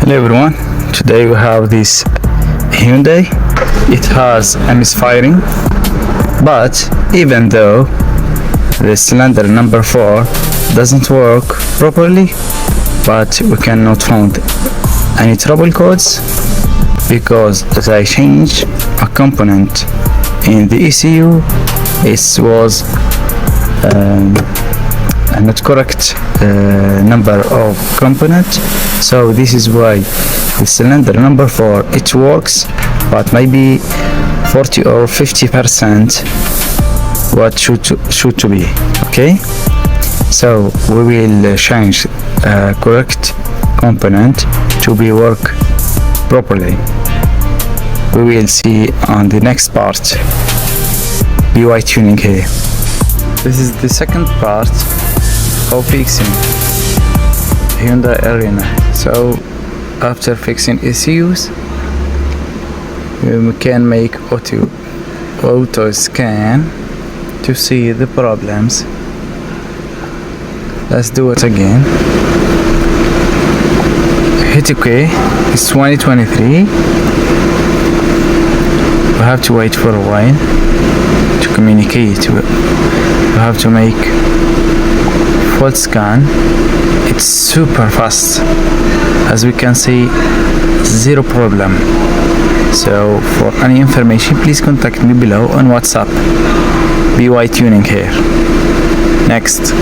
Hello everyone, today we have this Hyundai. It has a misfiring, but even though the cylinder number 4 doesn't work properly, but we cannot find any trouble codes because they changed a component in the ECU. It was a not correct number of component, so this is why the cylinder number 4 it works, but maybe 40 or 50% what should to be. Okay, so we will change correct component to be work properly. We will see on the next part. BY tuning here. This is the second part of fixing Hyundai Arena. So after fixing ECUs, we can make auto scan to see the problems. Let's do it again. Hit OK. It's 2023. We have to wait for a while to communicate. We have to make full scan. It's super fast, as we can see, zero problem. So for any information, please contact me below on WhatsApp. BY tuning here. Next.